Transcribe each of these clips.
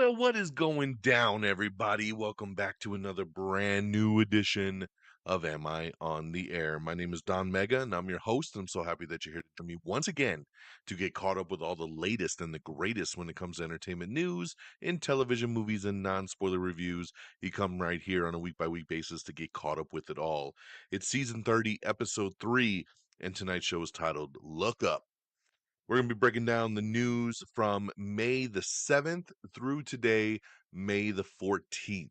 Well, what is going down, everybody? Welcome back to another brand new edition of Am I on the Air? My name is DONMEGA, and I'm your host. And I'm so happy that you're here to join me once again to get caught up with all the latest and the greatest when it comes to entertainment news in television, movies, and non-spoiler reviews. You come right here on a week-by-week basis to get caught up with it all. It's season 30, episode 3, and tonight's show is titled Look Up. We're going to be breaking down the news from May the 7th through today, May the 14th.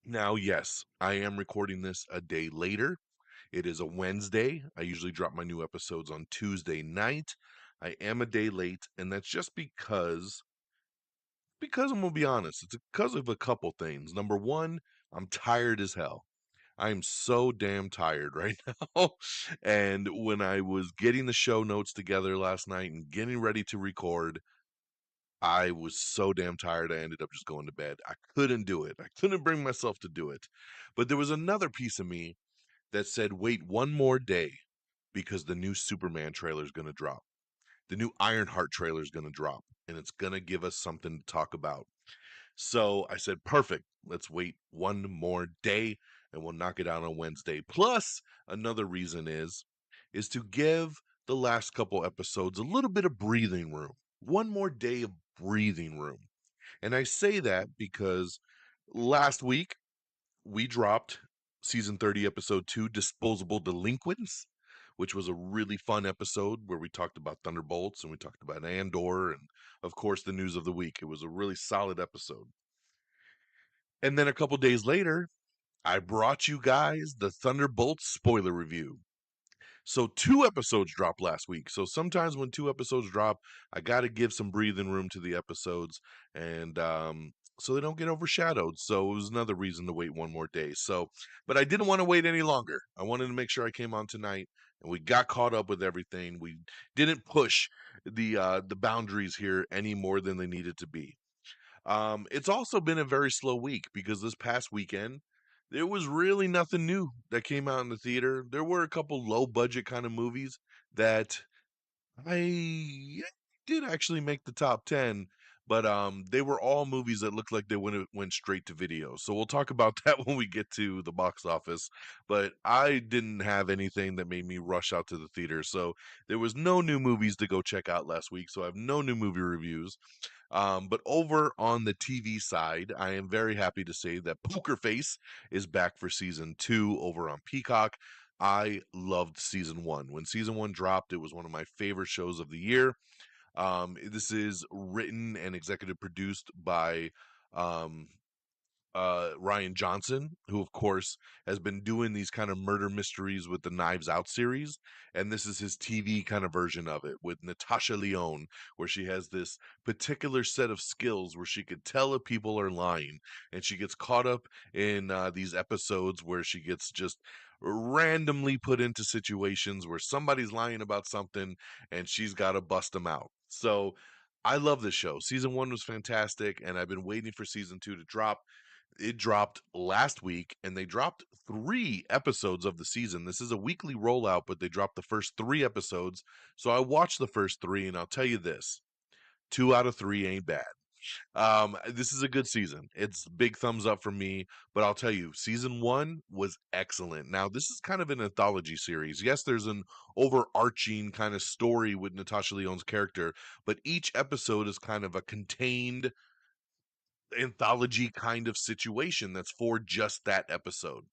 Now, yes, I am recording this a day later. It is a Wednesday. I usually drop my new episodes on Tuesday night. I am a day late, and that's just because I'm going to be honest. It's because of a couple things. Number one, I'm tired as hell. I am so damn tired right now. And when I was getting the show notes together last night and getting ready to record, I was so damn tired. I ended up just going to bed. I couldn't do it. I couldn't bring myself to do it. But there was another piece of me that said, wait one more day because the new Superman trailer is going to drop. The new Ironheart trailer is going to drop, and it's going to give us something to talk about. So I said, perfect. Let's wait one more day and we'll knock it out on Wednesday. Plus, another reason is to give the last couple episodes a little bit of breathing room. One more day of breathing room. And I say that because last week we dropped season 30, episode 2, Disposable Delinquents, which was a really fun episode where we talked about Thunderbolts and we talked about Andor and, of course, the news of the week. It was a really solid episode. And then a couple days later, I brought you guys the Thunderbolts spoiler review. So 2 episodes dropped last week. So sometimes when 2 episodes drop, I got to give some breathing room to the episodes, and so they don't get overshadowed. So it was another reason to wait one more day. So, but I didn't want to wait any longer. I wanted to make sure I came on tonight, and we got caught up with everything. We didn't push the boundaries here any more than they needed to be. It's also been a very slow week because this past weekend, there was really nothing new that came out in the theater. There were a couple low budget kind of movies that I did actually make the top 10, but they were all movies that looked like they went straight to video. So we'll talk about that when we get to the box office. But I didn't have anything that made me rush out to the theater. So there was no new movies to go check out last week. So I have no new movie reviews. But over on the TV side, I am very happy to say that Poker Face is back for season 2 over on Peacock. I loved season 1. When season 1 dropped, it was one of my favorite shows of the year. This is written and executive produced by um, Ryan Johnson, who of course has been doing these kind of murder mysteries with the Knives Out series, and this is his TV kind of version of it with Natasha Lyonne, where she has this particular set of skills where she could tell if people are lying, and she gets caught up in these episodes where she gets just randomly put into situations where somebody's lying about something, and she's got to bust them out. So. I love this show. Season 1 was fantastic, and I've been waiting for season 2 to drop. It dropped last week, and they dropped 3 episodes of the season. This is a weekly rollout, but they dropped the first 3 episodes. So I watched the first 3, and I'll tell you this: 2 out of 3 ain't bad. This is a good season. It's big thumbs up for me, but I'll tell you, season 1 was excellent. Now, this is kind of an anthology series. Yes, there's an overarching kind of story with Natasha Lyonne's character, but each episode is kind of a contained anthology kind of situation that's for just that episode.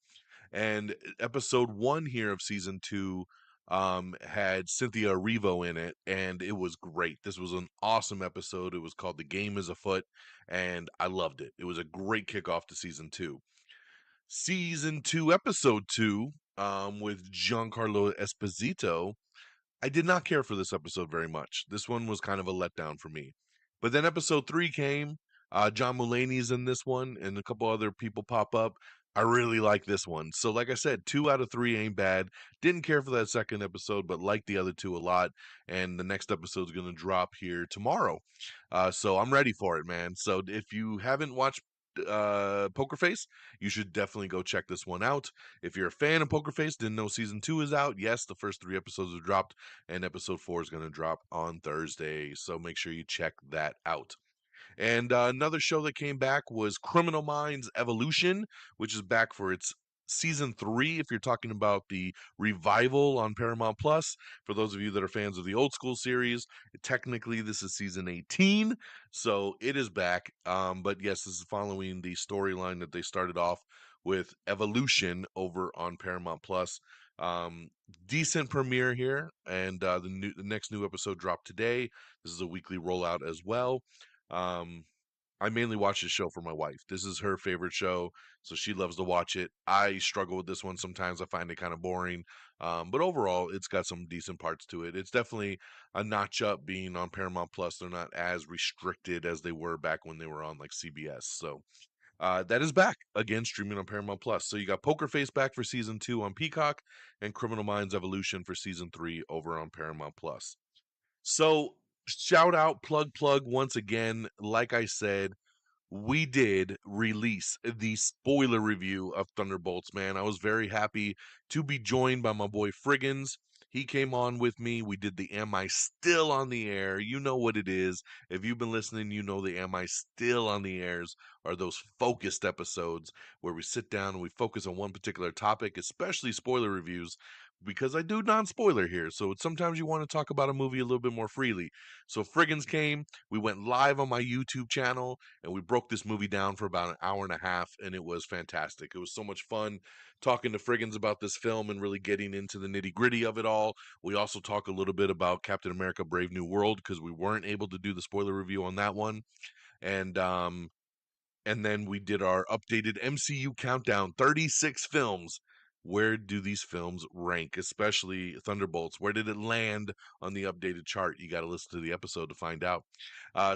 And episode 1 here of season 2 had Cynthia Erivo in it, and it was great. This was an awesome episode. It was called The Game Is Afoot, and I loved it. It was a great kickoff to season 2. Season 2, episode 2, with Giancarlo Esposito, I did not care for this episode very much. This one was kind of a letdown for me. But then episode 3 came. John Mulaney's in this one, and a couple other people pop up. I really like this one. So, like I said, 2 out of 3 ain't bad. Didn't care for that second episode, but liked the other 2 a lot. And the next episode is going to drop here tomorrow. So I'm ready for it, man. So if you haven't watched Poker Face, you should definitely go check this one out. If you're a fan of Poker Face, didn't know season 2 is out, yes, the first 3 episodes have dropped, and episode 4 is going to drop on Thursday. So make sure you check that out. And another show that came back was Criminal Minds Evolution, which is back for its season 3 if you're talking about the revival on Paramount Plus. For those of you that are fans of the old school series, technically this is season 18, so it is back. But yes, this is following the storyline that they started off with Evolution over on Paramount Plus. Um, Decent premiere here, and the next new episode dropped today. This is a weekly rollout as well. Um, I mainly watch this show for my wife. This is her favorite show, so she loves to watch it. I struggle with this one sometimes. I find it kind of boring, but overall, it's got some decent parts to it. It's definitely a notch up being on Paramount Plus. They're not as restricted as they were back when they were on like CBS. So that is back again, streaming on Paramount Plus. So you got Poker Face back for season 2 on Peacock, and Criminal Minds Evolution for season 3 over on Paramount Plus. So shout out, plug once again. Like I said, we did release the spoiler review of Thunderbolts, man. I was very happy to be joined by my boy Friggins. He came on with me. We did the Am I Still on the Air? You know what it is. If you've been listening, you know the Am I Still on the Airs are those focused episodes where we sit down and we focus on one particular topic, especially spoiler reviews, because I do non-spoiler here. So sometimes you want to talk about a movie a little bit more freely. So Friggins came. We went live on my YouTube channel and we broke this movie down for about an hour and a half, and it was fantastic. It was so much fun talking to Friggins about this film and really getting into the nitty gritty of it all. We also talk a little bit about Captain America: Brave New World because we weren't able to do the spoiler review on that one, and then we did our updated MCU countdown, 36 films. Where do these films rank, especially Thunderbolts? Where did it land on the updated chart? You got to listen to the episode to find out.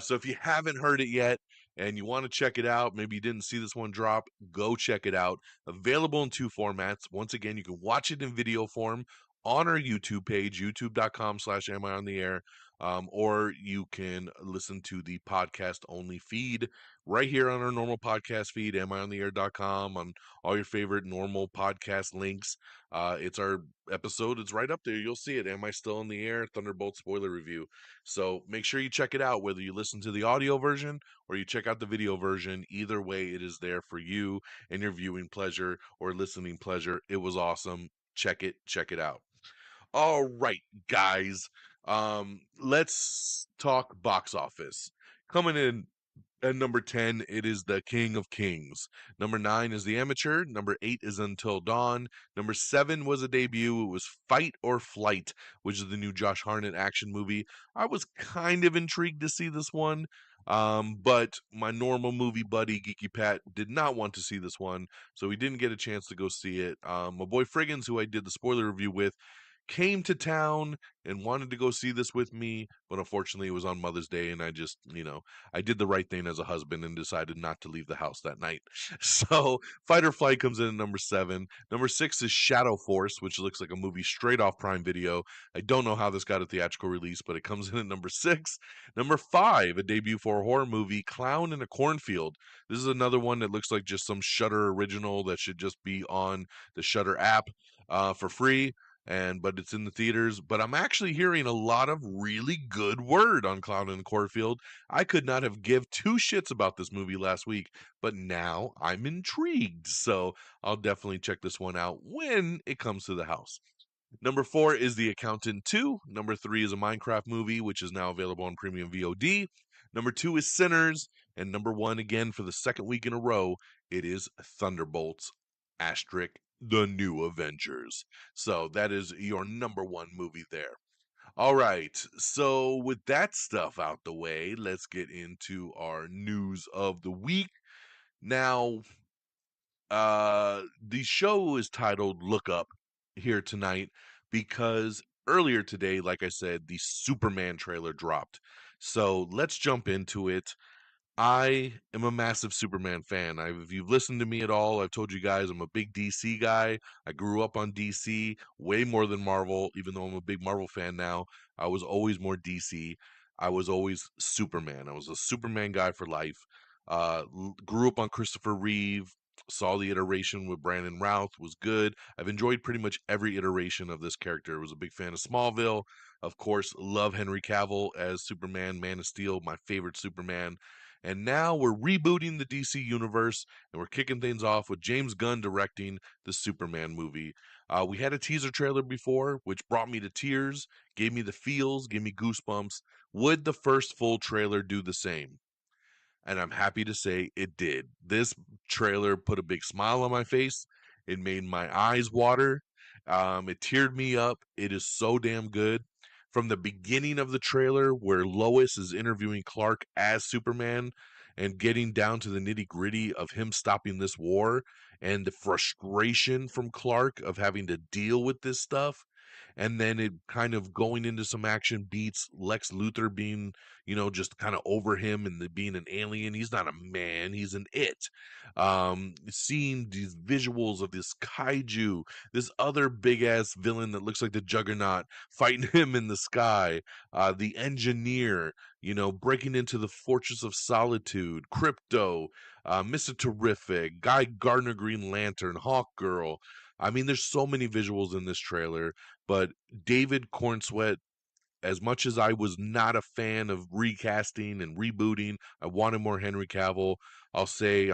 So if you haven't heard it yet and you want to check it out, maybe you didn't see this one drop, go check it out. Available in 2 formats. Once again, you can watch it in video form on our YouTube page, youtube.com/am I on the air, or you can listen to the podcast only feed right here on our normal podcast feed, amiontheair.com, on all your favorite normal podcast links. It's our episode. It's right up there. You'll see it. Am I Still on the Air? Thunderbolt spoiler review. So make sure you check it out, whether you listen to the audio version or you check out the video version. Either way, it is there for you and your viewing pleasure or listening pleasure. It was awesome. Check it out. All right, guys. Let's talk box office. Coming in at number 10, it is The King of Kings. Number 9 is The Amateur. Number 8 is Until Dawn. Number 7 was a debut. It was Fight or Flight, which is the new Josh Hartnett action movie. I was kind of intrigued to see this one, but my normal movie buddy, Geeky Pat, did not want to see this one, so he didn't get a chance to go see it. My boy Friggins, who I did the spoiler review with, came to town and wanted to go see this with me, but unfortunately it was on Mother's Day, and I just, I did the right thing as a husband and decided not to leave the house that night. So Fight or Flight comes in at number 7. Number 6 is Shadow Force, which looks like a movie straight off Prime Video. I don't know how this got a theatrical release, but it comes in at number 6. Number 5, a debut for a horror movie, Clown in a Cornfield. This is another one that looks like just some Shudder original that should just be on the Shudder app for free, but it's in the theaters. But I'm actually hearing a lot of really good word on Clown in the Cornfield. I could not have give 2 shits about this movie last week, but now I'm intrigued. So I'll definitely check this one out when it comes to the house. Number 4 is The Accountant 2. Number 3 is a Minecraft movie, which is now available on premium VOD. Number 2 is Sinners. And number 1, again, for the second week in a row, it is Thunderbolts, asterisk, The New Avengers. So that is your number 1 movie there. All right. So with that stuff out the way, let's get into our news of the week. Now, the show is titled Look Up here tonight because earlier today, like I said, the Superman trailer dropped. So let's jump into it. I am a massive Superman fan. If you've listened to me at all, I've told you guys I'm a big DC guy. I grew up on DC way more than Marvel, even though I'm a big Marvel fan now. I was always more DC. I was always Superman. I was a Superman guy for life. Grew up on Christopher Reeve. Saw the iteration with Brandon Routh, was good. I've enjoyed pretty much every iteration of this character. Was a big fan of Smallville. Of course, love Henry Cavill as Superman, Man of Steel, my favorite Superman. And now we're rebooting the DC universe, and we're kicking things off with James Gunn directing the Superman movie. We had a teaser trailer before, which brought me to tears, gave me the feels, gave me goosebumps. Would the first full trailer do the same? And I'm happy to say it did. This trailer put a big smile on my face. It made my eyes water. It teared me up. It is so damn good. From the beginning of the trailer, where Lois is interviewing Clark as Superman and getting down to the nitty gritty of him stopping this war and the frustration from Clark of having to deal with this stuff, and then it kind of going into some action beats, Lex Luthor being, just kind of over him and being an alien. He's not a man, he's an it. Seeing these visuals of this kaiju, this other big ass villain that looks like the Juggernaut fighting him in the sky, the engineer, breaking into the Fortress of Solitude, Crypto, Mr. Terrific, Guy Gardner Green Lantern, Hawk Girl. I mean, there's so many visuals in this trailer, but David Cornsweet, as much as I was not a fan of recasting and rebooting, I wanted more Henry Cavill. I'll say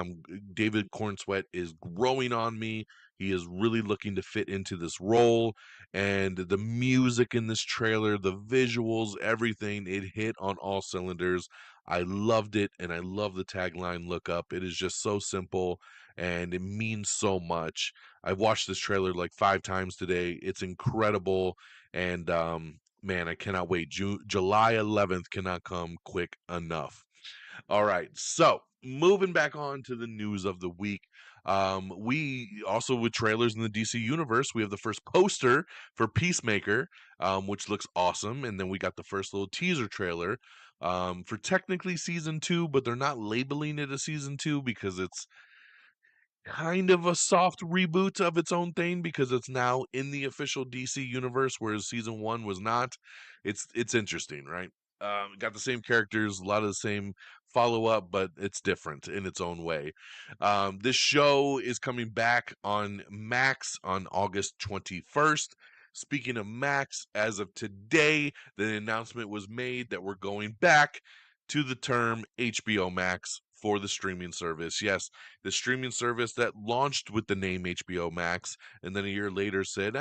David Cornsweet is growing on me. He is really looking to fit into this role, and the music in this trailer, the visuals, everything, it hit on all cylinders. I loved it, and I love the tagline "Look Up." It is just so simple, and it means so much. I've watched this trailer like 5 times today. It's incredible, and man, I cannot wait. July 11th cannot come quick enough. All right, so moving back on to the news of the week. We also, with trailers in the DC universe, we have the first poster for Peacemaker, which looks awesome, and then we got the first little teaser trailer for technically season 2, but they're not labeling it a season 2 because it's kind of a soft reboot of its own thing because it's now in the official DC universe, whereas season 1 was not. It's interesting, right? Got the same characters, a lot of the same follow up, but it's different in its own way. This show is coming back on Max on August 21st. Speaking of Max, as of today, the announcement was made that we're going back to the term HBO Max for the streaming service. Yes, the streaming service that launched with the name HBO Max and then a year later said,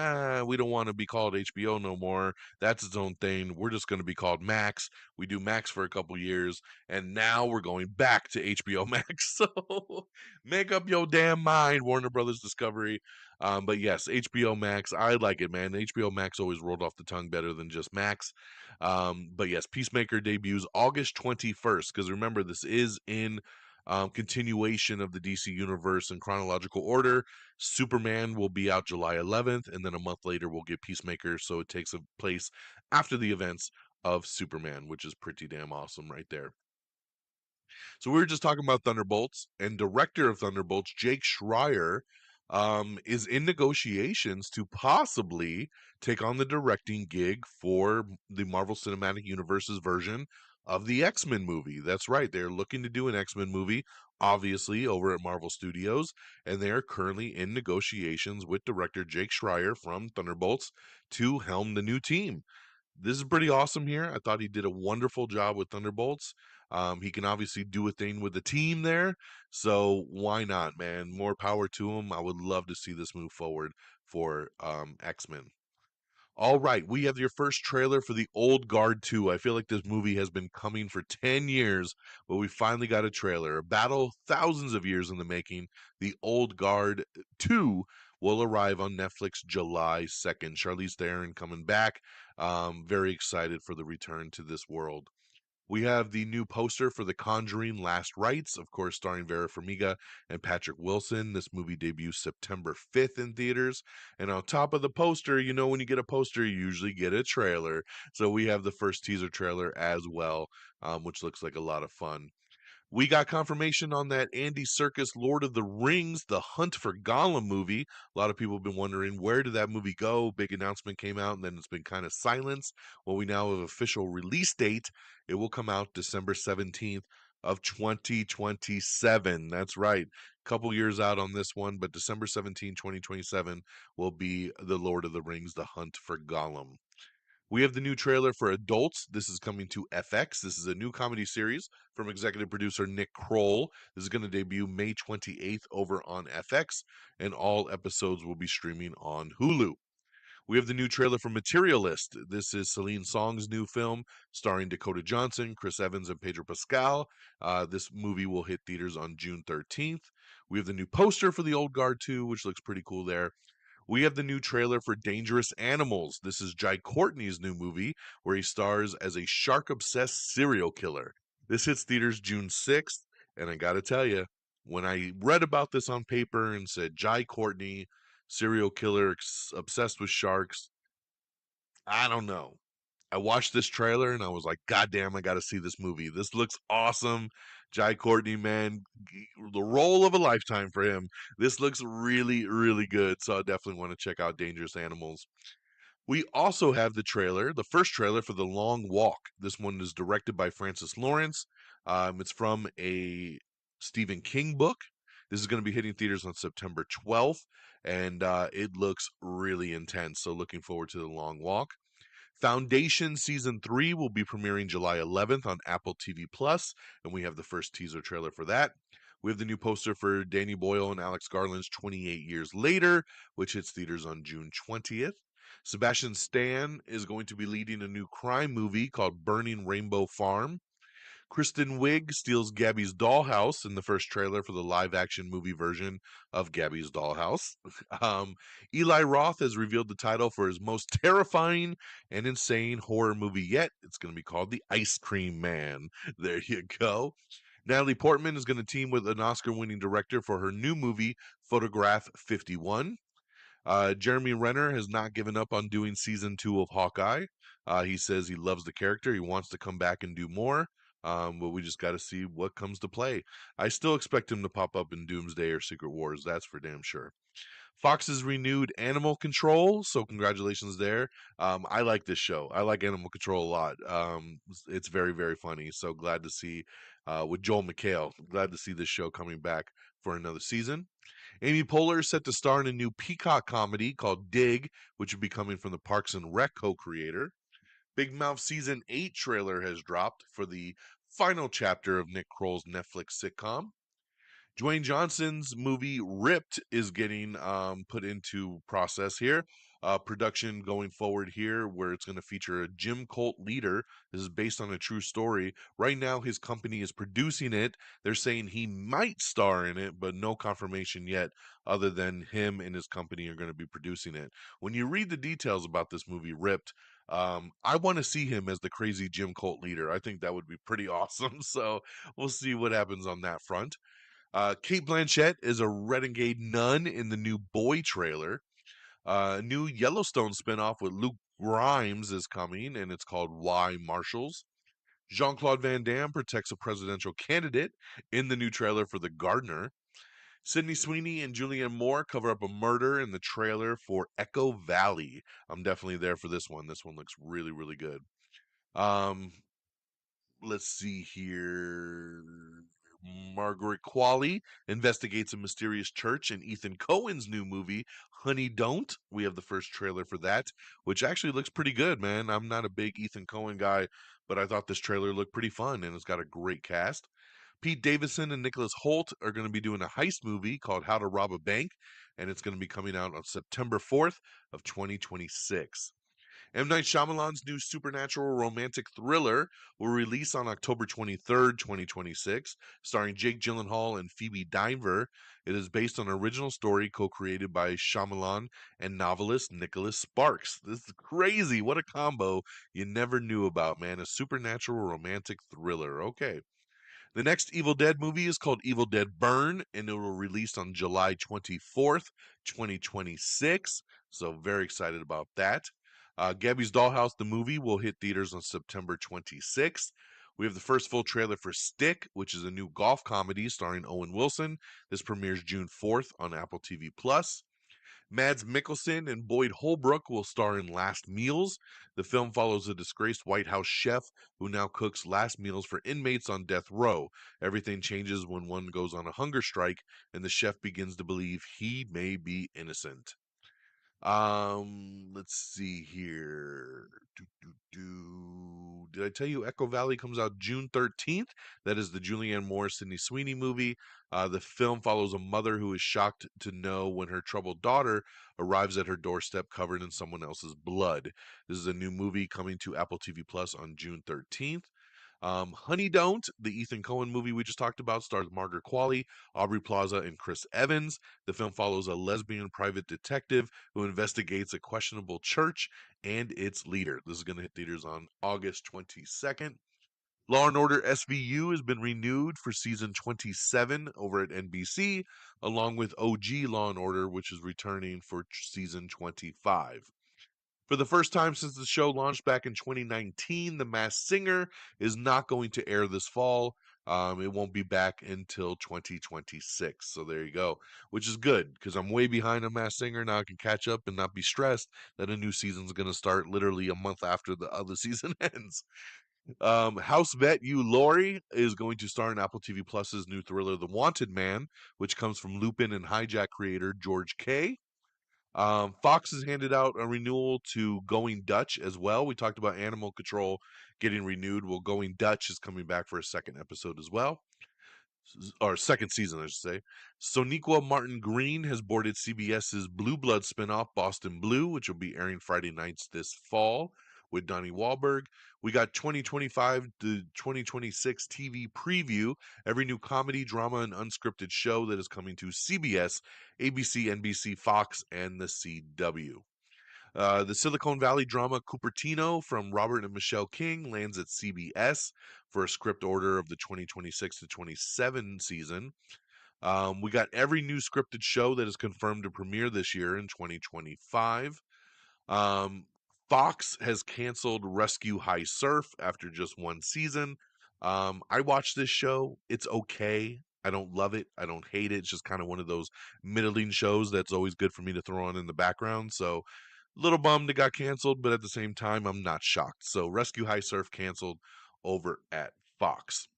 we don't want to be called HBO no more. That's its own thing. We're just going to be called Max. We do Max for a couple years, and now we're going back to HBO Max. So make up your damn mind, Warner Brothers Discovery. But yes, HBO Max, I like it, man. HBO Max always rolled off the tongue better than just Max. But yes, Peacemaker debuts August 21st, because remember, this is in continuation of the DC universe in chronological order. Superman will be out July 11th, and then a month later we'll get Peacemaker, so it takes a place after the events of Superman, which is pretty damn awesome right there. So we were just talking about Thunderbolts, and director of Thunderbolts, Jake Schreier, is in negotiations to possibly take on the directing gig for the Marvel Cinematic Universe's version of the X-Men movie. That's right, they're looking to do an X-Men movie, obviously, over at Marvel Studios, and they are currently in negotiations with director Jake Schreier from Thunderbolts to helm the new team. This is pretty awesome here. I thought he did a wonderful job with Thunderbolts. He can obviously do a thing with the team there. So why not, man? More power to him. I would love to see this move forward for X-Men. All right, we have your first trailer for The Old Guard 2. I feel like this movie has been coming for 10 years, but we finally got a trailer. A battle thousands of years in the making. The Old Guard 2 will arrive on Netflix July 2nd. Charlize Theron coming back. Very excited for the return to this world. We have the new poster for The Conjuring Last Rites, of course, starring Vera Farmiga and Patrick Wilson. This movie debuts September 5th in theaters. And on top of the poster, when you get a poster, you usually get a trailer. So we have the first teaser trailer as well, which looks like a lot of fun. We got confirmation on that Andy Serkis Lord of the Rings, The Hunt for Gollum movie. A lot of people have been wondering, where did that movie go? Big announcement came out, and then it's been kind of silence. Well, we now have an official release date. It will come out December 17th of 2027. That's right. Couple years out on this one, but December 17, 2027 will be The Lord of the Rings, The Hunt for Gollum. We have the new trailer for Adults. This is coming to FX. This is a new comedy series from executive producer Nick Kroll. This is going to debut May 28th over on FX, and all episodes will be streaming on Hulu. We have the new trailer for Materialist. This is Celine Song's new film starring Dakota Johnson, Chris Evans, and Pedro Pascal. This movie will hit theaters on June 13th. We have the new poster for The Old Guard 2, which looks pretty cool there. We have the new trailer for Dangerous Animals. This is Jai Courtney's new movie where he stars as a shark obsessed serial killer. This hits theaters June 6th. And I got to tell you, when I read about this on paper and said Jai Courtney, serial killer obsessed with sharks, I don't know. I watched this trailer and I was like, God damn, I got to see this movie. This looks awesome. Jai Courtney, man, the role of a lifetime for him. This looks really, really good. So I definitely want to check out Dangerous Animals. We also have the trailer, the first trailer for The Long Walk. This one is directed by Francis Lawrence. It's from a Stephen King book. This is going to be hitting theaters on September 12th, and it looks really intense. So looking forward to The Long Walk. Foundation Season 3 will be premiering July 11th on Apple TV Plus, and we have the first teaser trailer for that. We have the new poster for Danny Boyle and Alex Garland's 28 Years Later, which hits theaters on June 20th. Sebastian Stan is going to be leading a new crime movie called Burning Rainbow Farm. Kristen Wiig steals Gabby's dollhouse in the first trailer for the live-action movie version of Gabby's Dollhouse. Um, Eli Roth has revealed the title for his most terrifying and insane horror movie yet. It's going to be called The Ice Cream Man. There you go. Natalie Portman is going to team with an Oscar-winning director for her new movie, Photograph 51. Jeremy Renner has not given up on doing season 2 of Hawkeye. He says he loves the character. He wants to come back and do more. But we just got to see what comes to play. I still expect him to pop up in Doomsday or Secret Wars. That's for damn sure. Fox has renewed Animal Control, so congratulations there. I like this show. I like Animal Control a lot. It's very, very funny. So glad to see with Joel McHale. Glad to see this show coming back for another season. Amy Poehler is set to star in a new Peacock comedy called Dig, which will be coming from the Parks and Rec co-creator. Big Mouth Season 8 trailer has dropped for the final chapter of Nick Kroll's Netflix sitcom. Dwayne Johnson's movie Ripped is getting put into process here. Production going forward here, where it's going to feature a gym cult leader. This is based on a true story. Right now, his company is producing it. They're saying he might star in it, but no confirmation yet, other than him and his company are going to be producing it. When you read the details about this movie, Ripped, I want to see him as the crazy gym cult leader. I think that would be pretty awesome. So we'll see what happens on that front. Kate Blanchett is a renegade nun in the new Boy trailer. A new Yellowstone spinoff with Luke Grimes is coming, and it's called Why Marshals. Jean-Claude Van Damme protects a presidential candidate in the new trailer for The Gardener. Sydney Sweeney and Julianne Moore cover up a murder in the trailer for Echo Valley. I'm definitely there for this one. This one looks really, really good. Um, let's see here. Margaret Qualley investigates a mysterious church in Ethan Cohen's new movie, Honey Don't. We have the first trailer for that, which actually looks pretty good, man. I'm not a big Ethan Cohen guy, but I thought this trailer looked pretty fun and it's got a great cast. Pete Davidson and Nicholas Holt are going to be doing a heist movie called How to Rob a Bank, and it's going to be coming out on September 4th of 2026. M. Night Shyamalan's new supernatural romantic thriller will release on October 23rd, 2026, starring Jake Gyllenhaal and Phoebe Dynevor. It is based on an original story co-created by Shyamalan and novelist Nicholas Sparks. This is crazy. What a combo you never knew about, man. A supernatural romantic thriller. Okay. The next Evil Dead movie is called Evil Dead Burn, and it will release on July 24th, 2026. So, very excited about that. Gabby's Dollhouse, the movie, will hit theaters on September 26th. We have the first full trailer for Stick, which is a new golf comedy starring Owen Wilson. This premieres June 4th on Apple TV Plus. Mads Mikkelsen and Boyd Holbrook will star in Last Meals. The film follows a disgraced White House chef who now cooks last meals for inmates on death row. Everything changes when one goes on a hunger strike, and the chef begins to believe he may be innocent. Let's see here. Did I tell you Echo Valley comes out June 13th? That is the Julianne Moore, Sydney Sweeney movie. The film follows a mother who is shocked to know when her troubled daughter arrives at her doorstep covered in someone else's blood. This is a new movie coming to Apple TV Plus on June 13th. Honey Don't, the Ethan Coen movie we just talked about, stars Margaret Qualley, Aubrey Plaza, and Chris Evans. The film follows a lesbian private detective who investigates a questionable church and its leader. This is going to hit theaters on August 22nd. Law and Order SVU has been renewed for season 27 over at NBC, along with OG Law and Order, which is returning for season 25. For the first time since the show launched back in 2019, The Masked Singer is not going to air this fall. It won't be back until 2026. So there you go, which is good because I'm way behind on Masked Singer. Now I can catch up and not be stressed that a new season's going to start literally a month after the other season ends. House Vet You Laurie is going to star in Apple TV Plus's new thriller, The Wanted Man, which comes from Lupin and Hijack creator George Kay. Fox has handed out a renewal to Going Dutch as well. We talked about Animal Control getting renewed. Well, Going Dutch is coming back for a second episode as well, or second season, I should say. Soniqua Martin Green has boarded CBS's Blue Blood spinoff, Boston Blue, which will be airing Friday nights this fall with Donnie Wahlberg. We got 2025 to 2026 TV preview, every new comedy, drama, and unscripted show that is coming to CBS, ABC, NBC, Fox, and the CW. The Silicon Valley drama Cupertino from Robert and Michelle King lands at CBS for a script order of the 2026 to 27 season. We got every new scripted show that is confirmed to premiere this year in 2025. Um, Fox has canceled Rescue High Surf after just one season. I watched this show. It's okay. I don't love it. I don't hate it. It's just kind of one of those middling shows that's always good for me to throw on in the background. So, little bummed it got canceled, but at the same time, I'm not shocked. So, Rescue High Surf canceled over at Fox.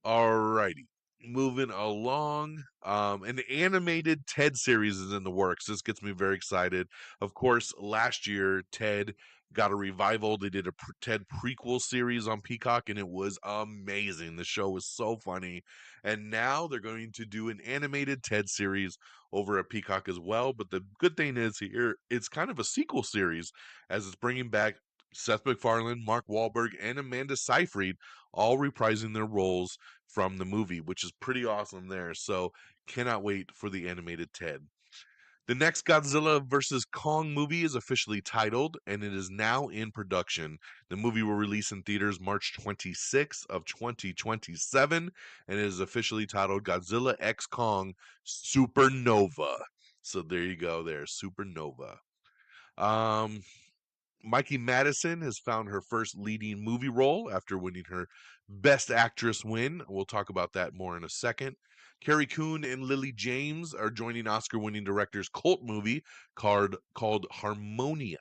Alrighty. Moving along. An animated Ted series is in the works. This gets me very excited. Of course, last year, Ted got a revival. They did a Ted prequel series on Peacock, and it was amazing. The show was so funny. And now they're going to do an animated Ted series over at Peacock as well. But the good thing is here, it's kind of a sequel series as it's bringing back Seth MacFarlane, Mark Wahlberg, and Amanda Seyfried, all reprising their roles from the movie, which is pretty awesome there. So cannot wait for the animated Ted. The next Godzilla vs. Kong movie is officially titled, and it is now in production. The movie will release in theaters March 26th of 2027, and it is officially titled Godzilla X Kong Supernova. So there you go there, Supernova. Um, Mikey Madison has found her first leading movie role after winning her Best Actress win. We'll talk about that more in a second. Carrie Coon and Lily James are joining Oscar-winning director's cult movie called Harmonia.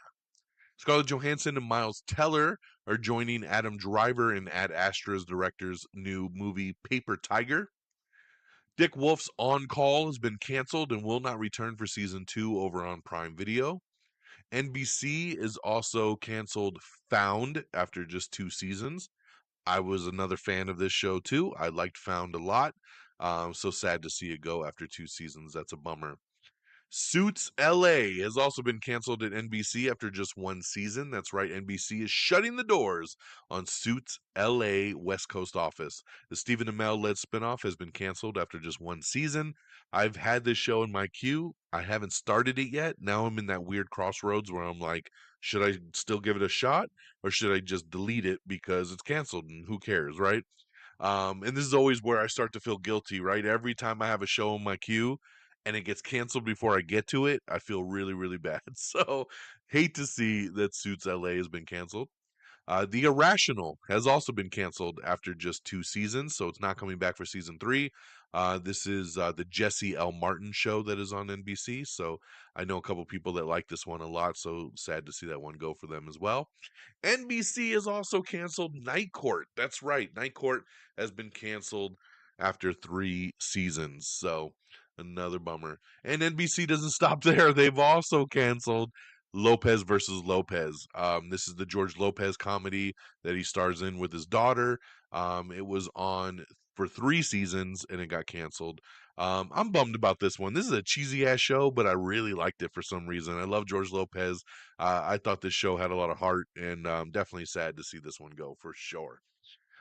Scarlett Johansson and Miles Teller are joining Adam Driver and Ad Astra's director's new movie Paper Tiger. Dick Wolf's On Call has been canceled and will not return for season 2 over on Prime Video. NBC is also canceled Found after just 2 seasons. I was another fan of this show too. I liked Found a lot. So sad to see it go after 2 seasons. That's a bummer. Suits LA has also been canceled at NBC after just 1 season. That's right, NBC is shutting the doors on Suits LA West Coast office. The Stephen Amell led spinoff has been canceled after just 1 season. I've had this show in my queue. I haven't started it yet. Now I'm in that weird crossroads where I'm like, should I still give it a shot or should I just delete it because it's canceled and who cares, right? And this is always where I start to feel guilty, right? Every time I have a show in my queue and it gets canceled before I get to it, I feel really, really bad. So, hate to see that Suits LA has been canceled. The Irrational has also been canceled after just 2 seasons, so it's not coming back for season 3. This is the Jesse L. Martin show that is on NBC, so I know a couple people that like this one a lot, so sad to see that one go for them as well. NBC has also canceled Night Court. That's right, Night Court has been canceled after 3 seasons. So Another bummer. And NBC doesn't stop there. They've also canceled Lopez versus Lopez. This is the George Lopez comedy that he stars in with his daughter. It was on for 3 seasons and it got canceled. I'm bummed about this one. This is a cheesy ass show, but I really liked it for some reason. I love George Lopez. I thought this show had a lot of heart, and definitely sad to see this one go for sure.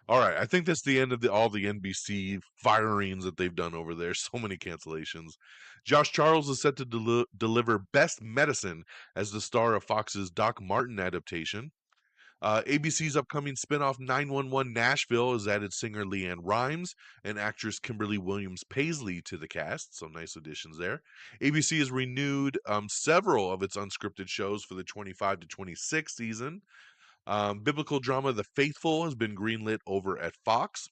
All right, I think that's the end of all the NBC firings that they've done over there. So many cancellations. Josh Charles is set to deliver Best Medicine as the star of Fox's Doc Martin adaptation. ABC's upcoming spinoff 911 Nashville has added singer Leanne Rimes and actress Kimberly Williams Paisley to the cast. So nice additions there. ABC has renewed several of its unscripted shows for the 25 to 26 season. Biblical drama The Faithful has been greenlit over at Fox.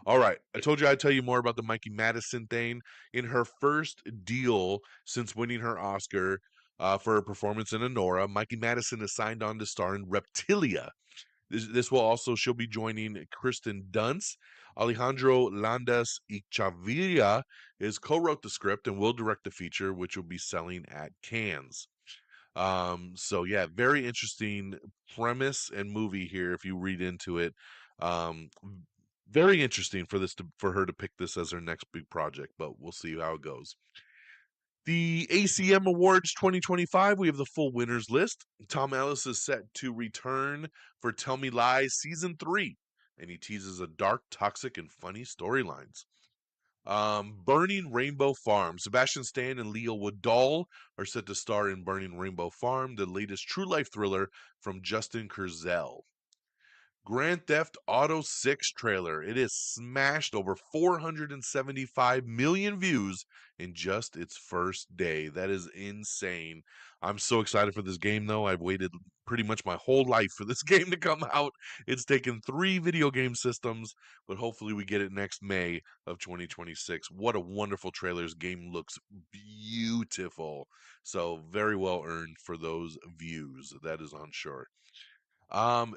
All right, I told you I'd tell you more about the Mikey Madison thing. In her first deal since winning her Oscar for her performance in Honora, Mikey Madison is signed on to star in Reptilia. This will also, she'll be joining Kristen Dunst. Alejandro Landas Echavarria is co-wrote the script and will direct the feature, which will be selling at Cannes. So yeah, very interesting premise and movie here if you read into it. Um, very interesting for for her to pick this as her next big project, but we'll see how it goes. The ACM Awards 2025, we have the full winners list. Tom Ellis is set to return for Tell Me Lies season 3, and he teases a dark, toxic, and funny storylines. Burning Rainbow Farm. Sebastian Stan and Leo Woodall are set to star in Burning Rainbow Farm, the latest true life thriller from Justin Kurzel. Grand Theft Auto 6 trailer. It has smashed over 475 million views in just its first day. That is insane. I'm so excited for this game, though. I've waited pretty much my whole life for this game to come out. It's taken 3 video game systems, but hopefully we get it next May of 2026. What a wonderful trailer. This game looks beautiful. So, very well earned for those views. That is on sure.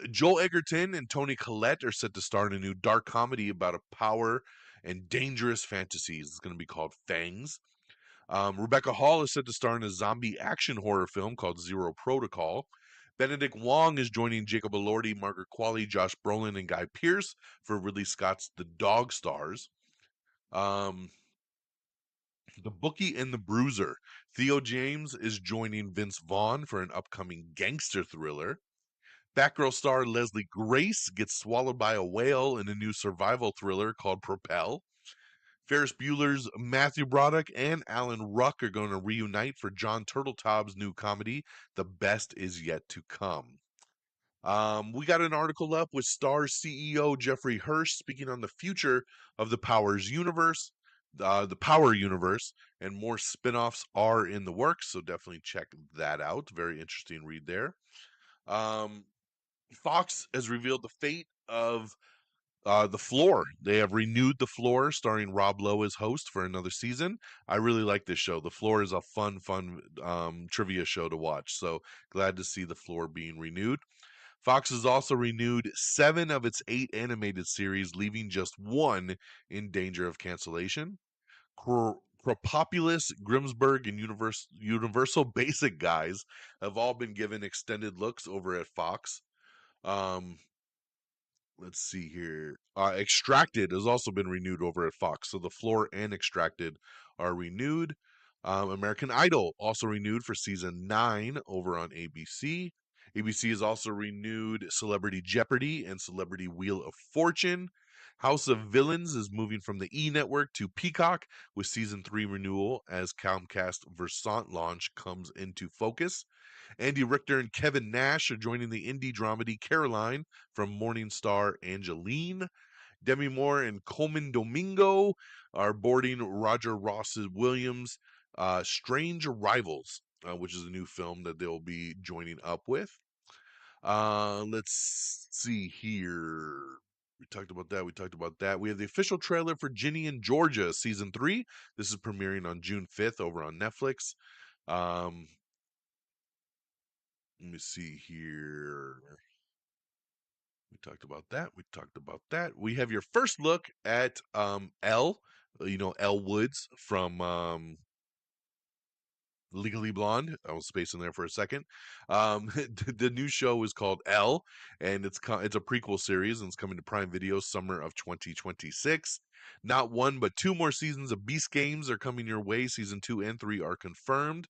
Joel Egerton and Toni Collette are set to star in a new dark comedy about a power and dangerous fantasies. It's going to be called Fangs. Rebecca Hall is set to star in a zombie action horror film called Zero Protocol. Benedict Wong is joining Jacob Elordi, Margaret Qualley, Josh Brolin, and Guy Pearce for Ridley Scott's The Dog Stars. Um, the Bookie and the Bruiser. Theo James is joining Vince Vaughn for an upcoming gangster thriller. Batgirl star Leslie Grace gets swallowed by a whale in a new survival thriller called Propel. Ferris Bueller's Matthew Broderick and Alan Ruck are going to reunite for John Turteltaub's new comedy, The Best Is Yet to Come. We got an article up with Star CEO Jeffrey Hirsch speaking on the future of the the Power universe, and more spin-offs are in the works, so definitely check that out. Very interesting read there. Um, Fox has revealed the fate of The Floor. They have renewed The Floor, starring Rob Lowe as host for another season. I really like this show. The Floor is a fun trivia show to watch. So glad to see The Floor being renewed. Fox has also renewed 7 of its 8 animated series, leaving just one in danger of cancellation. Cropopulus, Grimsburg, and Universal Basic Guys have all been given extended looks over at Fox. Um, let's see here. Extracted has also been renewed over at Fox. So The Floor and Extracted are renewed. American Idol also renewed for season 9 over on ABC. ABC has also renewed Celebrity Jeopardy and Celebrity Wheel of Fortune. House of Villains is moving from the E Network to Peacock with season 3 renewal as Comcast Versant launch comes into focus. Andy Richter and Kevin Nash are joining the indie dramedy Caroline from Morningstar Angeline. Demi Moore and Coleman Domingo are boarding Roger Ross Williams' Strange Rivals, which is a new film that they'll be joining up with. Let's see here. We talked about that. We talked about that. We have the official trailer for Ginny and Georgia season 3. This is premiering on June 5th over on Netflix. Um, Let me see here. We talked about that. We talked about that. We have your first look at Elle, Elle Woods from Legally Blonde. I was spacing there for a second. The new show is called Elle, and it's a prequel series, and it's coming to Prime Video summer of 2026. Not one, but two more seasons of Beast Games are coming your way. Season 2 and 3 are confirmed.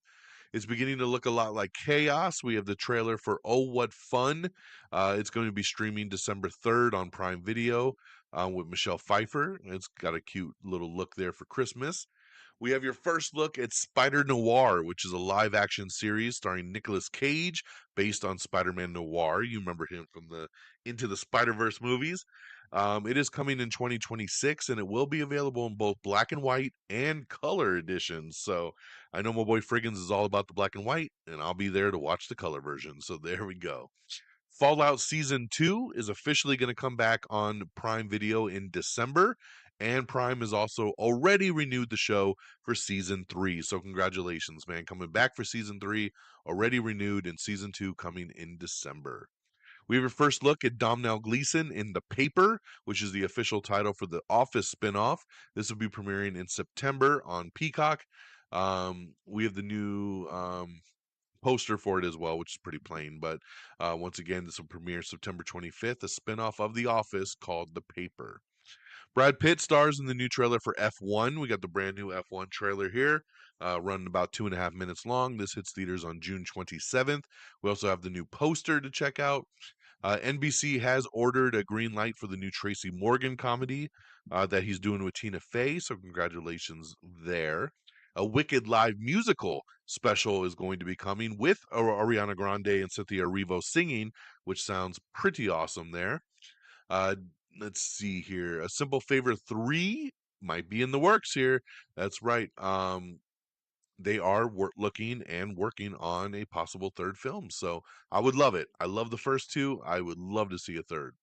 It's beginning to look a lot like Chaos. We have the trailer for Oh What Fun. It's going to be streaming December 3rd on Prime Video with Michelle Pfeiffer. It's got a cute little look there for Christmas. We have your first look at Spider Noir, which is a live action series starring Nicolas Cage based on Spider Man Noir. You remember him from the Into the Spider Verse movies. It is coming in 2026 and it will be available in both black and white and color editions. So I know my boy Friggins is all about the black and white, and I'll be there to watch the color version. So there we go. Fallout Season 2 is officially going to come back on Prime Video in December, and Prime has also already renewed the show for Season 3. So congratulations, man. Coming back for Season 3, already renewed, and Season 2 coming in December. We have a first look at Domhnall Gleeson in The Paper, which is the official title for the Office spinoff. This will be premiering in September on Peacock. We have the new poster for it as well, which is pretty plain. But once again, this will premiere September 25th, a spinoff of The Office called The Paper. Brad Pitt stars in the new trailer for F1. We got the brand new F1 trailer here, running about 2.5 minutes long. This hits theaters on June 27th. We also have the new poster to check out. NBC has ordered a green light for the new Tracy Morgan comedy that he's doing with Tina Fey, so congratulations there. A Wicked live musical special is going to be coming with Ariana Grande and Cynthia Erivo singing, which sounds pretty awesome there. Uh, let's see here. A Simple Favor 3 might be in the works here. That's right. They are looking and working on a possible third film. So I would love it. I love the first two. I would love to see a third.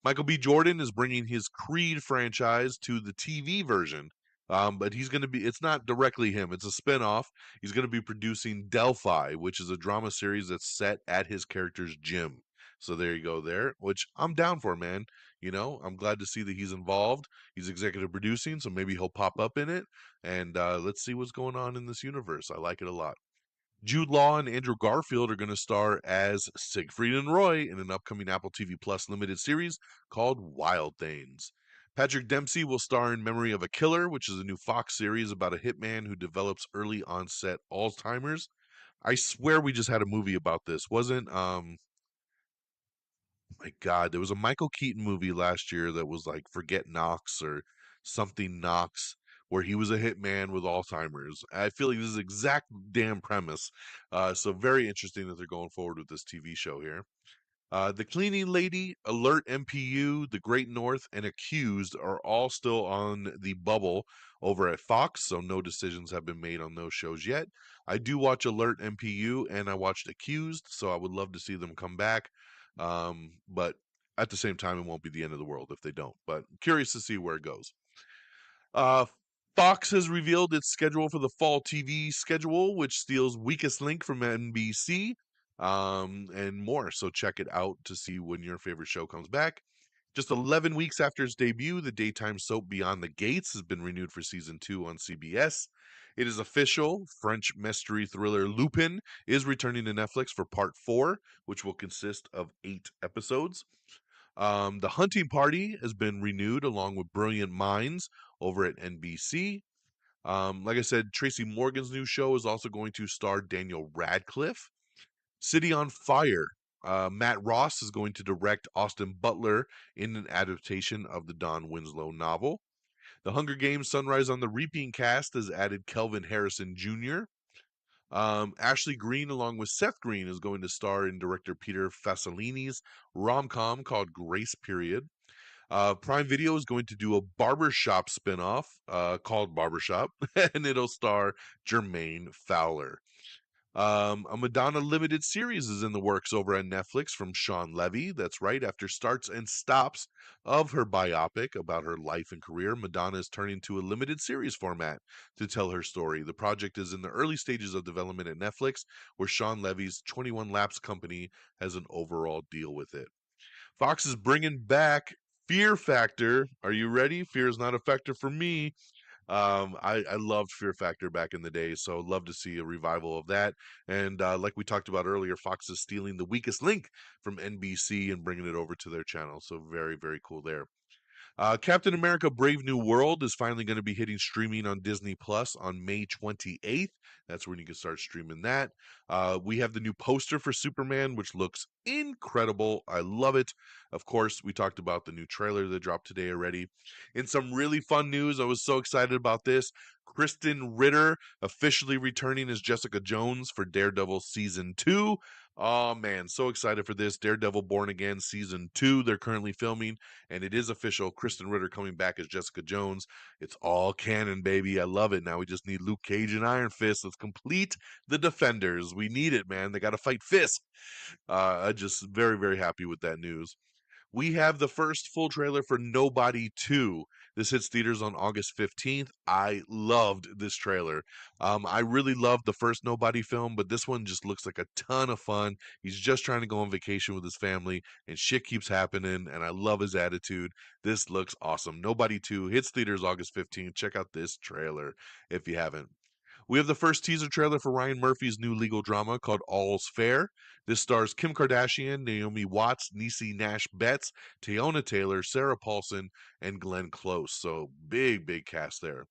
Michael B. Jordan is bringing his Creed franchise to the TV version. But he's going to be, it's not directly him, it's a spinoff. He's going to be producing Delphi, which is a drama series that's set at his character's gym. So there you go, there, which I'm down for, man. I'm glad to see that he's involved. He's executive producing, so maybe he'll pop up in it. And let's see what's going on in this universe. I like it a lot. Jude Law and Andrew Garfield are going to star as Siegfried and Roy in an upcoming Apple TV Plus limited series called Wild Things. Patrick Dempsey will star in Memory of a Killer, which is a new Fox series about a hitman who develops early onset Alzheimer's. I swear we just had a movie about this. Wasn't my God, there was a Michael Keaton movie last year that was like Forget Knox or something Knox, where he was a hitman with Alzheimer's. I feel like this is the exact damn premise. So very interesting that they're going forward with this TV show here. The Cleaning Lady, Alert MPU, The Great North, and Accused are all still on the bubble over at Fox, so no decisions have been made on those shows yet. I do watch Alert MPU and I watched Accused, so I would love to see them come back. But at the same time, it won't be the end of the world if they don't. But curious to see where it goes. Uh, Fox has revealed its schedule for the fall TV schedule, which steals Weakest Link from NBC, and more. So check it out to see when your favorite show comes back. Just 11 weeks after its debut, the daytime soap Beyond the Gates has been renewed for season 2 on CBS. It is official. French mystery thriller Lupin is returning to Netflix for part 4, which will consist of 8 episodes. The Hunting Party has been renewed along with Brilliant Minds over at NBC. Like I said, Tracy Morgan's new show is also going to star Daniel Radcliffe. City on Fire. Matt Ross is going to direct Austin Butler in an adaptation of the Don Winslow novel. The Hunger Games Sunrise on the Reaping cast has added Kelvin Harrison Jr. Ashley Greene, along with Seth Green, is going to star in director Peter Fasolini's rom-com called Grace Period. Prime Video is going to do a barbershop spinoff called Barbershop, and it'll star Jermaine Fowler. A Madonna limited series is in the works over at Netflix from Sean Levy. That's right. After starts and stops of her biopic about her life and career, Madonna is turning to a limited series format to tell her story. The project is in the early stages of development at Netflix, where Sean Levy's 21 Laps company has an overall deal with it. Fox is bringing back Fear Factor. Are you ready? Fear is not a factor for me. I loved Fear Factor back in the day, so love to see a revival of that. And like we talked about earlier, Fox is stealing the weakest link from NBC and bringing it over to their channel. So very, very cool there. Captain America Brave New World is finally going to be hitting streaming on Disney Plus on May 28th. That's when you can start streaming that. We have the new poster for Superman, which looks incredible. I love it. Of course, we talked about the new trailer that dropped today already. In some really fun news, I was so excited about this. Kristen Ritter officially returning as Jessica Jones for Daredevil Season 2. Oh man, so excited for this. Daredevil Born Again Season 2, they're currently filming, and it is official. Kristen Ritter coming back as Jessica Jones. It's all canon, baby. I love it. Now we just need Luke Cage and Iron Fist. Let's complete the Defenders. We need it, man. They got to fight Fisk. I'm just very, very happy with that news. We have the first full trailer for Nobody 2. This hits theaters on August 15th. I loved this trailer. I really loved the first Nobody film, but this one just looks like a ton of fun. He's just trying to go on vacation with his family, and shit keeps happening, and I love his attitude. This looks awesome. Nobody 2 hits theaters August 15th. Check out this trailer if you haven't. We have the first teaser trailer for Ryan Murphy's new legal drama called All's Fair. This stars Kim Kardashian, Naomi Watts, Niecy Nash Betts, Teyona Taylor, Sarah Paulson, and Glenn Close. So big, big cast there.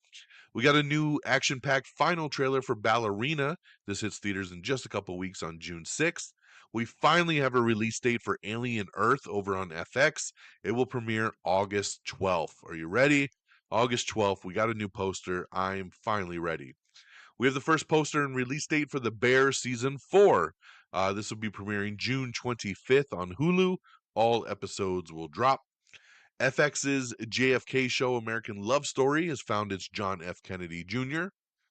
We got a new action-packed final trailer for Ballerina. This hits theaters in just a couple weeks on June 6th. We finally have a release date for Alien Earth over on FX. It will premiere August 12th. Are you ready? August 12th. We got a new poster. I'm finally ready. We have the first poster and release date for The Bear Season 4. This will be premiering June 25th on Hulu. All episodes will drop. FX's JFK show American Love Story has found its John F. Kennedy Jr.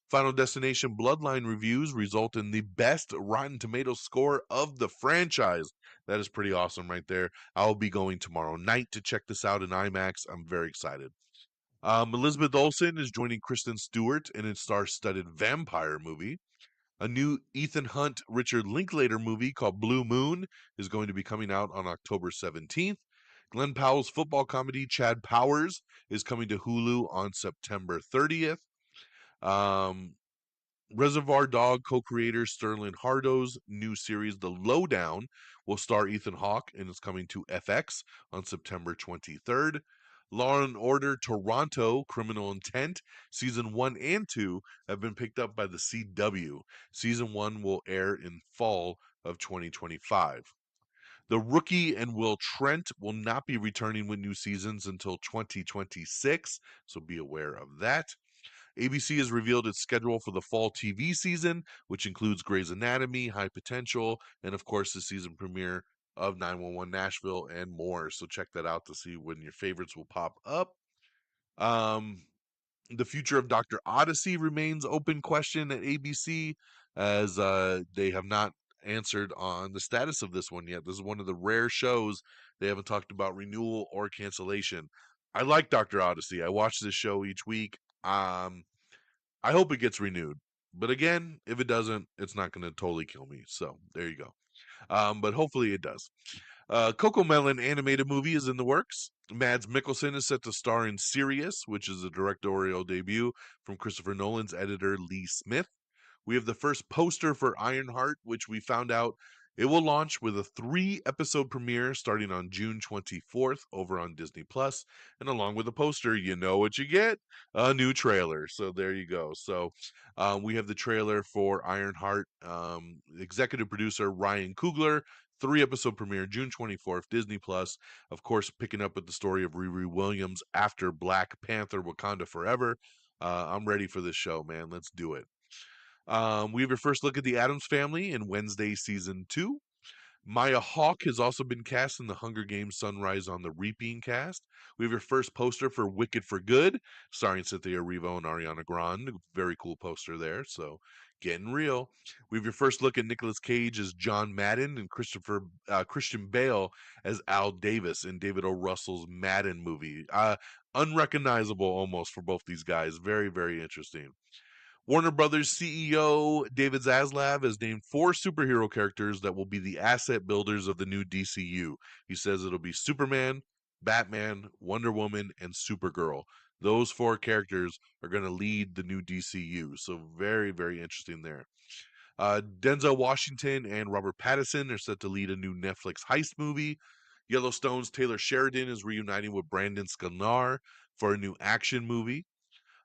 Final Destination Bloodline reviews result in the best Rotten Tomatoes score of the franchise. That is pretty awesome right there. I'll be going tomorrow night to check this out in IMAX. I'm very excited. Elizabeth Olsen is joining Kristen Stewart in a star-studded vampire movie. A new Ethan Hunt, Richard Linklater movie called Blue Moon is going to be coming out on October 17th. Glenn Powell's football comedy Chad Powers is coming to Hulu on September 30th. Um, Reservoir Dog co-creator Sterling Hardo's new series The Lowdown will star Ethan Hawke and is coming to FX on September 23rd. Law and Order Toronto Criminal Intent season 1 and 2 have been picked up by the CW. Season 1 will air in fall of 2025. The Rookie and Will Trent will not be returning with new seasons until 2026, so be aware of that. ABC has revealed its schedule for the fall TV season, which includes Grey's Anatomy, High Potential, and of course the season premiere of 911 Nashville and more. So check that out to see when your favorites will pop up. Um, the future of Dr. Odyssey remains open question at ABC as they have not answered on the status of this one yet. This is one of the rare shows they haven't talked about renewal or cancellation. I like Dr. Odyssey. I watch this show each week. I hope it gets renewed. But again, if it doesn't, it's not going to totally kill me. So there you go. But hopefully it does. Coco Melon animated movie is in the works. Mads Mikkelsen is set to star in Sirius, which is a directorial debut from Christopher Nolan's editor Lee Smith. We have the first poster for Ironheart, which we found out it will launch with a 3-episode premiere starting on June 24th over on Disney Plus. And along with the poster, you know what you get, a new trailer. So there you go. So we have the trailer for Ironheart. Executive producer Ryan Coogler. 3-episode premiere June 24th, Disney Plus. Of course, picking up with the story of Riri Williams after Black Panther Wakanda Forever. I'm ready for this show, man. Let's do it. We have your first look at the Addams Family in Wednesday season 2. Maya Hawke has also been cast in the Hunger Games Sunrise on the Reaping cast. We have your first poster for Wicked for Good, starring Cynthia Erivo and Ariana Grande. Very cool poster there, so getting real. We have your first look at Nicolas Cage as John Madden and Christian Bale as Al Davis in David O. Russell's Madden movie. Unrecognizable almost for both these guys. Very, very interesting. Warner Brothers CEO David Zaslav has named 4 superhero characters that will be the asset builders of the new DCU. He says it'll be Superman, Batman, Wonder Woman, and Supergirl. Those four characters are going to lead the new DCU. So very, very interesting there. Denzel Washington and Robert Pattinson are set to lead a new Netflix heist movie. Yellowstone's Taylor Sheridan is reuniting with Brandon Scanar for a new action movie.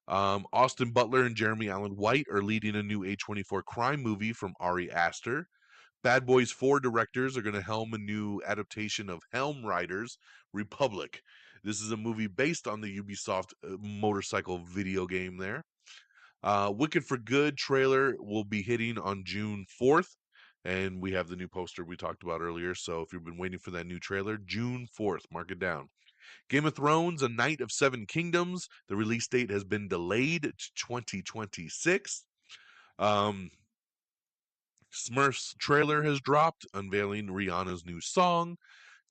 Austin Butler and Jeremy Allen White are leading a new A24 crime movie from Ari Aster. Bad Boys 4 directors are going to helm a new adaptation of Helm Riders Republic. This is a movie based on the Ubisoft motorcycle video game there. Wicked for Good trailer will be hitting on June 4th. And we have the new poster we talked about earlier. So if you've been waiting for that new trailer, June 4th, mark it down. Game of Thrones, A Knight of Seven Kingdoms. The release date has been delayed to 2026. Smurfs trailer has dropped, unveiling Rihanna's new song.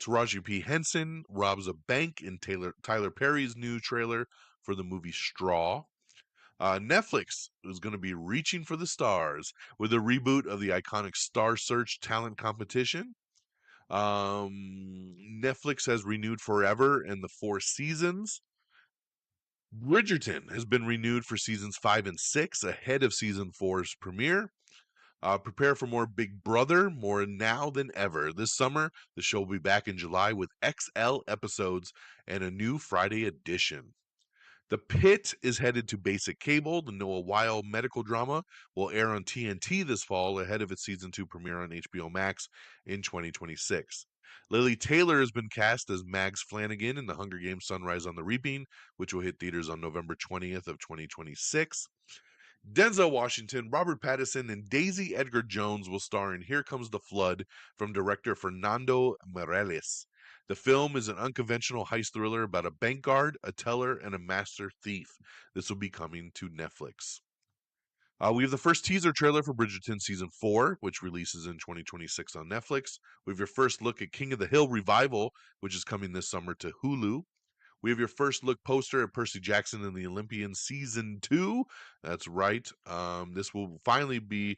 Taraji P. Henson robs a bank in Tyler Perry's new trailer for the movie Straw. Netflix is going to be reaching for the stars with a reboot of the iconic Star Search talent competition. Netflix has renewed Forever and the Four Seasons. Bridgerton has been renewed for seasons 5 and 6 ahead of season 4's premiere. Prepare for more Big Brother, more now than ever. This summer, the show will be back in July with XL episodes and a new Friday edition. The Pit is headed to basic cable. The Noah Weil medical drama will air on TNT this fall ahead of its season 2 premiere on HBO Max in 2026. Lily Taylor has been cast as Mags Flanagan in the Hunger Games Sunrise on the Reaping, which will hit theaters on November 20th of 2026. Denzel Washington, Robert Pattinson, and Daisy Edgar Jones will star in Here Comes the Flood from director Fernando Meirelles. The film is an unconventional heist thriller about a bank guard, a teller, and a master thief. This will be coming to Netflix. We have the first teaser trailer for Bridgerton Season 4, which releases in 2026 on Netflix. We have your first look at King of the Hill Revival, which is coming this summer to Hulu. We have your first look poster at Percy Jackson and the Olympians Season 2. That's right. This will finally be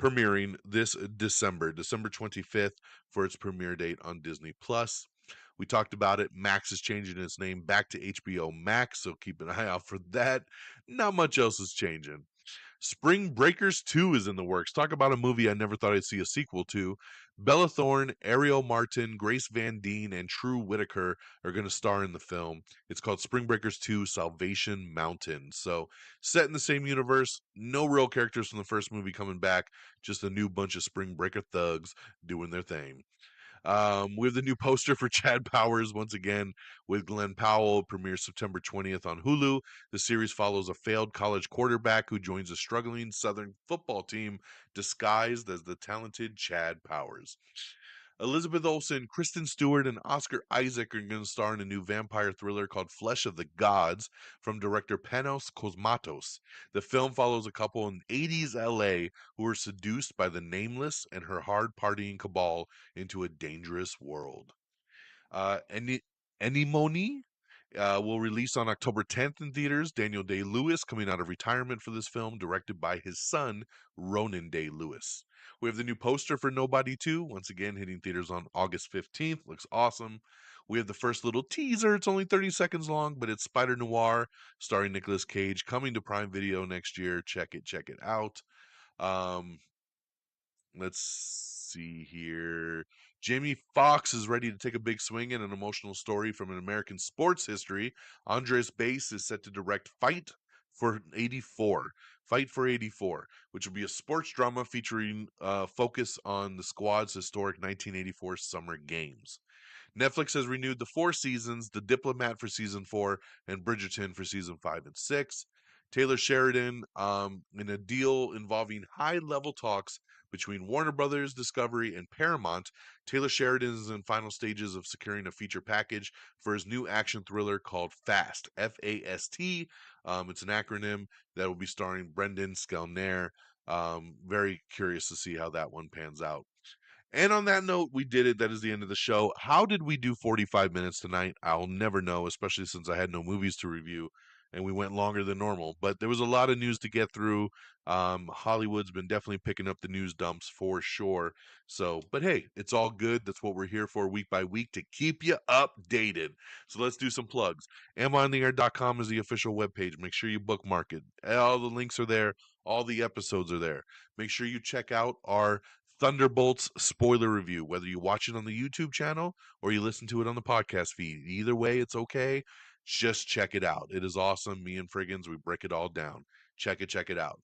premiering this December 25th, for its premiere date on Disney Plus. We talked about it. Max is changing its name back to HBO Max, so keep an eye out for that. Not much else is changing. Spring Breakers 2 is in the works. Talk about a movie I never thought I'd see a sequel to. Bella Thorne, Ariel Martin, Grace Van Dien, and True Whitaker are going to star in the film. It's called Spring Breakers 2 Salvation Mountain. So, set in the same universe, no real characters from the first movie coming back, just a new bunch of Spring Breaker thugs doing their thing. We have the new poster for Chad Powers once again with Glenn Powell. Premieres September 20th on Hulu. The series follows a failed college quarterback who joins a struggling Southern football team disguised as the talented Chad Powers. Elizabeth Olsen, Kristen Stewart, and Oscar Isaac are going to star in a new vampire thriller called Flesh of the Gods from director Panos Cosmatos. The film follows a couple in 80s LA who are seduced by the Nameless and her hard partying cabal into a dangerous world. Anemone will release on October 10th in theaters. Daniel Day-Lewis coming out of retirement for this film, directed by his son, Ronan Day-Lewis. We have the new poster for Nobody 2, once again hitting theaters on August 15th. Looks awesome. We have the first little teaser. It's only 30 seconds long, but it's Spider Noir, starring Nicolas Cage, coming to Prime Video next year. Check it out. Let's see here. Jamie Foxx is ready to take a big swing in an emotional story from an American sports history. Andres Bass is set to direct for 84. Fight for 84, which will be a sports drama featuring focus on the squad's historic 1984 Summer Games. Netflix has renewed the 4 seasons, The Diplomat for season 4, and Bridgerton for season 5 and 6. Taylor Sheridan, in a deal involving high-level talks between Warner Brothers, Discovery, and Paramount, Taylor Sheridan is in final stages of securing a feature package for his new action thriller called Fast, F-A-S-T. It's an acronym that will be starring Brendan Skelner. Very curious to see how that one pans out. And on that note, we did it. That is the end of the show. How did we do 45 minutes tonight? I'll never know, especially since I had no movies to review. and we went longer than normal. But there was a lot of news to get through. Hollywood's been definitely picking up the news dumps for sure. So, but hey, it's all good. That's what we're here for week by week, to keep you updated. So let's do some plugs. AmIOnTheAir.com is the official webpage. Make sure you bookmark it. All the links are there. All the episodes are there. Make sure you check out our Thunderbolts spoiler review, whether you watch it on the YouTube channel or you listen to it on the podcast feed. Either way, it's okay. Just check it out. It is awesome. Me and Friggins, we break it all down. Check it out.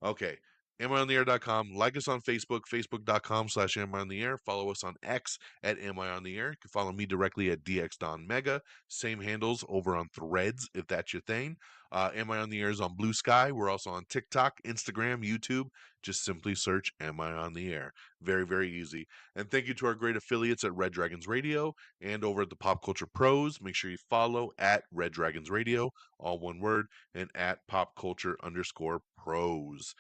Okay. AmIOnTheAir.com. Like us on Facebook, Facebook.com/AmIOnTheAir. Follow us on X at AmIOnTheAir. You can follow me directly at DXDonMega. Same handles over on Threads, if that's your thing. Am I on the Air is on Blue Sky. We're also on TikTok, Instagram, YouTube. Just simply search Am I on the Air. Very, very easy. And thank you to our great affiliates at Red Dragons Radio and over at the Pop Culture Pros. Make sure you follow at Red Dragons Radio, all one word, and at PopCulture_Pros.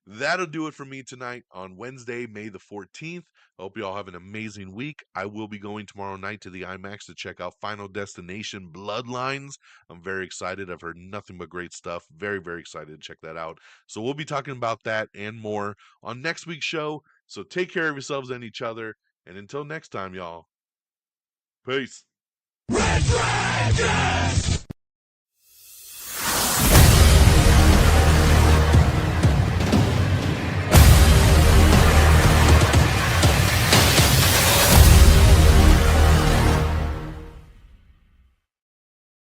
That'll do it for me tonight on Wednesday, May the 14th. I hope you all have an amazing week. I will be going tomorrow night to the IMAX to check out Final Destination Bloodlines. I'm very excited. I've heard nothing but great stuff. Very, very excited to check that out. So we'll be talking about that and more on next week's show. So take care of yourselves and each other. And until next time, y'all, peace. Red Dragon!